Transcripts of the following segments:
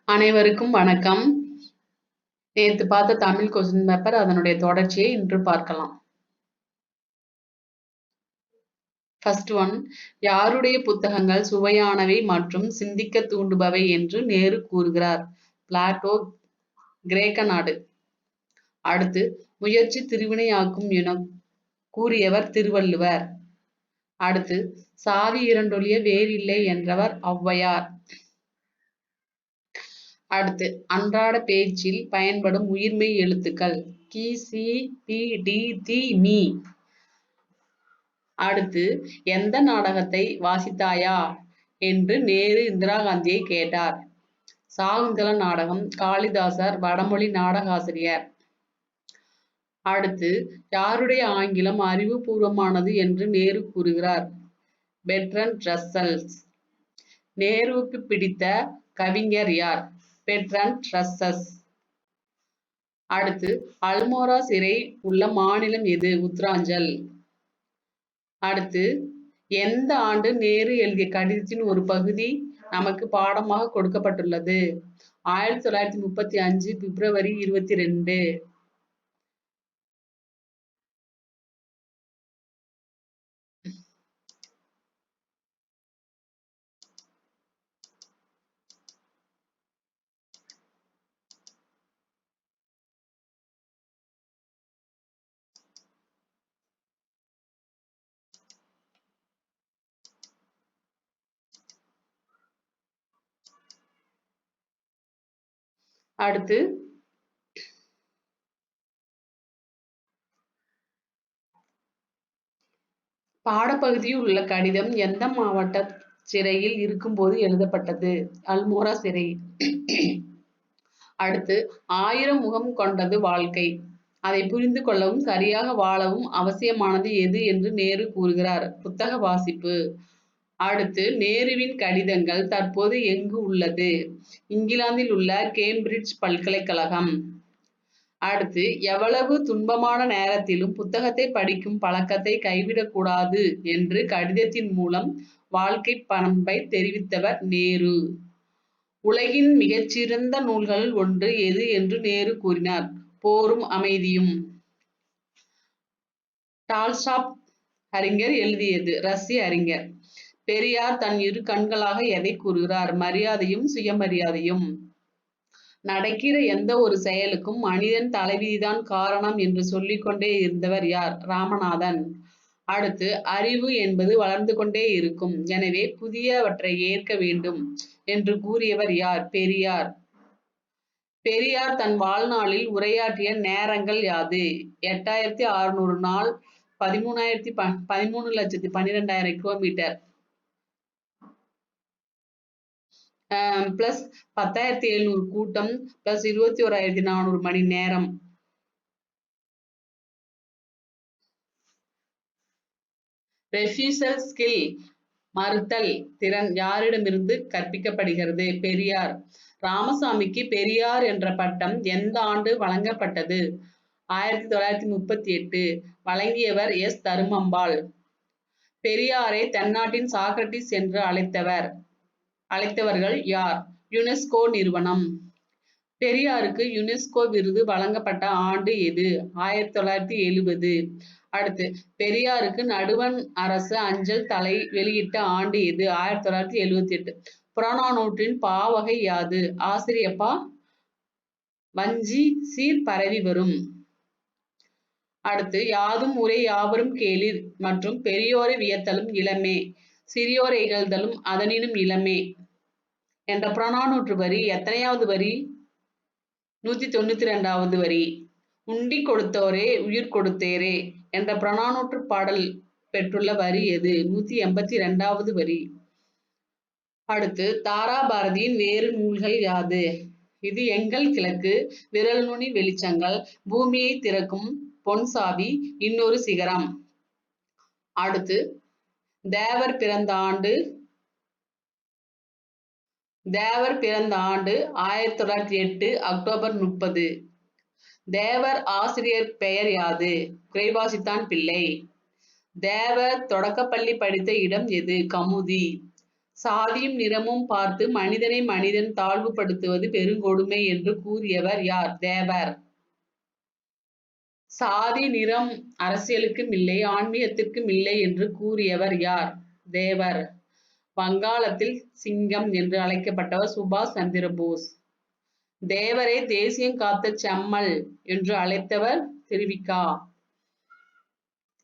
அனைவருக்கும் வணக்கம். நேத்து பார்த்த தமிழ் கொஸ்டின் பேப்பர் அதனுடைய தொடர்ச்சியை இன்று பார்க்கலாம். ஃபர்ஸ்ட் ஒன், யாருடைய புத்தகங்கள் சுவையானவை மற்றும் சிந்திக்க தூண்டுபவை என்று நேரு கூறுகிறார்? பிளாட்டோ, கிரேக்க நாடு. அடுத்து, முயற்சி திருவினையாக்கும் என கூறியவர் திருவள்ளுவர். அடுத்து, சாவி இரண்டொழிய வேறில்லை என்றவர் ஔவையார். அடுத்து, அன்றாட பேச்சில் பயன்படும் உயிர்மெய் எழுத்துக்கள் கி, சி, பி, டி, தி, மீ. அடுத்து, எந்த நாடகத்தை வாசித்தாயா என்று நேரு இந்திரா காந்தியை கேட்டார்? சாகுந்தல நாடகம். காளிதாசர் வடமொழி நாடகாசிரியர். அடுத்து, யாருடைய ஆங்கிலம் அறிவுபூர்வமானது என்று நேரு கூறுகிறார்? பெர்ட்ரண்ட் ரஸ்சல். நேருவுக்கு பிடித்த கவிஞர் யார்? பெர்ட்ரண்ட் ரஸ்சல். அடுத்து, அல்மோரா சிறை உள்ள மாநிலம் எது? உத்தராஞ்சல். அடுத்து, எந்த ஆண்டு நேரு எழுதிய கடிதத்தின் ஒரு பகுதி நமக்கு பாடமாக கொடுக்கப்பட்டுள்ளது? 1935 பிப்ரவரி 22. அடுத்து, பாடப்பகுதியில் உள்ள கடிதம் எந்த மாவட்ட சிறையில் இருக்கும்போது எழுதப்பட்டது? அல்மோரா சிறை. அடுத்து, 1000 முகம் கொண்டது வாழ்க்கை. அதை புரிந்து கொள்ளவும் சரியாக வாழவும் அவசியமானது எது என்று நேரு கூறுகிறார்? புத்தக வாசிப்பு. அடுத்து, நேருவின் கடிதங்கள் தற்போது எங்கு உள்ளது? இங்கிலாந்தில் உள்ள கேம்பிரிட்ஜ் பல்கலைக்கழகம். அடுத்து, எவ்வளவு துன்பமான நேரத்திலும் புத்தகத்தை படிக்கும் பழக்கத்தை கைவிடக்கூடாது என்று கடிதத்தின் மூலம் வாழ்க்கை பண்பை தெரிவித்தவர் நேரு. உலகின் மிகச்சிறந்த நூல்களில் ஒன்று எது என்று நேரு கூறினார்? போரும் அமைதியும். டால்ஸ்டாய் அறிஞர் எழுதியது. ரஷ்ய அறிஞர். பெரியார் தன் இரு கண்களாக எதை கூறுகிறார்? மரியாதையும் சுயமரியாதையும். நடக்கிற எந்த ஒரு செயலுக்கும் மனிதன் தலைவிதிதான் காரணம் என்று சொல்லிக்கொண்டே இருந்தவர் யார்? ராமநாதன். அடுத்து, அறிவு என்பது வளர்ந்து கொண்டே இருக்கும், எனவே புதியவற்றை ஏற்க வேண்டும் என்று கூறியவர் யார்? பெரியார். பெரியார் தன் வாழ்நாளில் உரையாற்றிய நேரங்கள் யாது? 8600 நாள், 13,12,000 கிலோமீட்டர், பிளஸ் 10,700 கூட்டம், பிளஸ் 21,400 மணி நேரம். ரெஃப்யூசல் ஸ்கில், மறுத்தல் திறன் யாரிடமிருந்து கற்பிக்கப்படுகிறது? பெரியார். ராமசாமிக்கு பெரியார் என்ற பட்டம் எந்த ஆண்டு வழங்கப்பட்டது? 1938. வழங்கியவர் எஸ். தருமம்பாள். பெரியாரை தென்னாட்டின் சாக்ரட்டிஸ் என்று அழைத்தவர்கள் யார்? யுனெஸ்கோ நிறுவனம். பெரியாருக்கு யுனெஸ்கோ விருது வழங்கப்பட்ட ஆண்டு எது? 1970. அடுத்து, பெரியாருக்கு நடுவண் அரசு அஞ்சல் தலை வெளியிட்ட ஆண்டு எது? 1978. புறநானூற்றின் பாவகை யாது? ஆசிரியப்பா. வஞ்சி சீர் பரவி வரும். அடுத்து, யாதும் ஊரே யாவரும் கேளீர் மற்றும் பெரியோரை வியத்தலும் இளமே, சிறியோரை இகழ்தலும் அதனினும் இளமே என்ற புறநானூற்று வரி எத்தனையாவது வரி? 192வது வரி. உண்டி கொடுத்தோரே உயிர் கொடுத்தேரே என்ற புறநானூற்று பாடல் பெற்றுள்ள வரி எது? 182வது வரி. அடுத்து, தாராபாரதியின் வேறு நூல்கள் யாது? இது எங்கள் கிழக்கு, விரல் நுனி வெளிச்சங்கள், பூமியை திறக்கும் பொன் சாவி, இன்னொரு சிகரம். அடுத்து, தேவர் பிறந்த ஆண்டு 1908 அக்டோபர் 30. தேவர் ஆசிரியர் பெயர் யாது? குறைவாசித்தான் பிள்ளை. தேவர் தொடக்கப்பள்ளி படித்த இடம் எது? கமுதி. சாதியும் நிறமும் பார்த்து மனிதனை மனிதன் தாழ்வுபடுத்துவது பெருங்கொடுமை என்று கூறியவர் யார்? தேவர். சாதி நிறம் அரசியலுக்கும் இல்லை ஆன்மீகத்திற்கும் இல்லை என்று கூறியவர் யார்? தேவர். வங்காளத்தில் சிங்கம் என்று அழைக்கப்பட்டவர் சுபாஷ் சந்திர போஸ். தேவரை தேசியம் காத்த செம்மல் என்று அழைத்தவர் திருவிக்கா.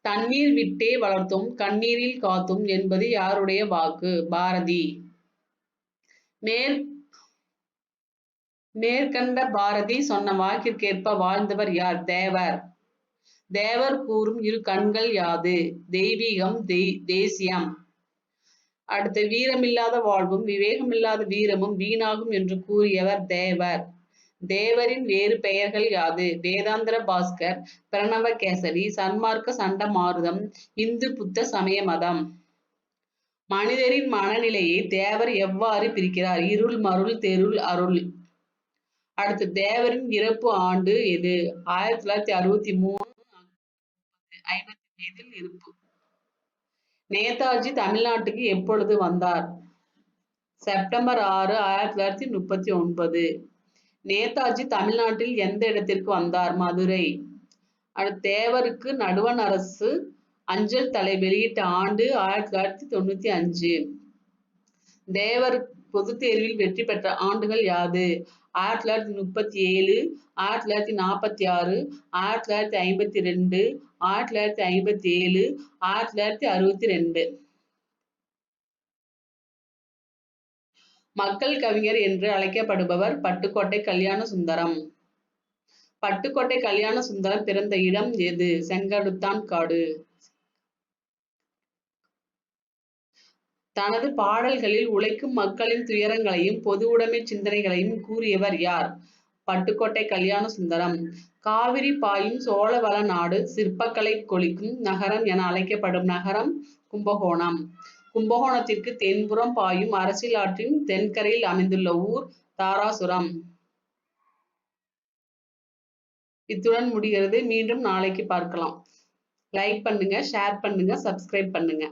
தண்ணீர் விட்டே வளர்த்தும் கண்ணீரில் காத்தும் என்பது யாருடைய வாக்கு? பாரதி. மேற்கண்ட பாரதி சொன்ன வாக்கிற்கேற்ப வாழ்ந்தவர் யார்? தேவர். தேவர் கூறும் இரு கண்கள் யாது? தெய்வீகம், தேசியம். அடுத்து வீரமில்லாத வாழ்வும் விவேகமில்லாத வீரமும் வீணாகும் என்று கூறியவர் தேவர். தேவரின் வேறு பெயர்கள் யாது? வேதாந்திர பாஸ்கர், பிரணவகேசரி, சன்மார்க்க சண்டமாருதம், இந்து புத்த சமய மதம். மனிதரின் மனநிலையை தேவர் எவ்வாறு பிரிக்கிறார்? இருள், மருள், தெருள், அருள். அடுத்து தேவரின் இறப்பு ஆண்டு எது? 1963, 50 வயதில் இருப்பு. நேதாஜி தமிழ்நாட்டுக்கு எப்பொழுது வந்தார்? செப்டம்பர் 6, 1939. நேதாஜி தமிழ்நாட்டில் எந்த இடத்திற்கு வந்தார்? மதுரை. அடுத்து தேவருக்கு நடுவண் அரசு அஞ்சல் தலை வெளியிட்ட ஆண்டு 1995. தேவர் பொது தேர்வில் வெற்றி பெற்ற ஆண்டுகள் யாது? 1937, 1946, 1952, 1957, 1962. மக்கள் கவிஞர் என்று அழைக்கப்படுபவர் பட்டுக்கோட்டை கல்யாண சுந்தரம். பட்டுக்கோட்டை கல்யாண சுந்தரம் பிறந்த இடம் எது? செங்கடுத்தான் காடு. தனது பாடல்களில் உழைக்கும் மக்களின் துயரங்களையும் பொது உடைமை சிந்தனைகளையும் கூறியவர் யார்? பட்டுக்கோட்டை கல்யாண சுந்தரம். காவிரி பாயும் சோழவள நாடு, சிற்பக்கலை கொளிக்கும் நகரம் என அழைக்கப்படும் நகரம் கும்பகோணம். கும்பகோணத்திற்கு தென்புறம் பாயும் அரசியல் ஆற்றின் தென்கரையில் அமைந்துள்ள ஊர் தாராசுரம். இத்துடன் முடிகிறது. மீண்டும் நாளைக்கு பார்க்கலாம். லைக் பண்ணுங்க, ஷேர் பண்ணுங்க, சப்ஸ்கிரைப் பண்ணுங்க.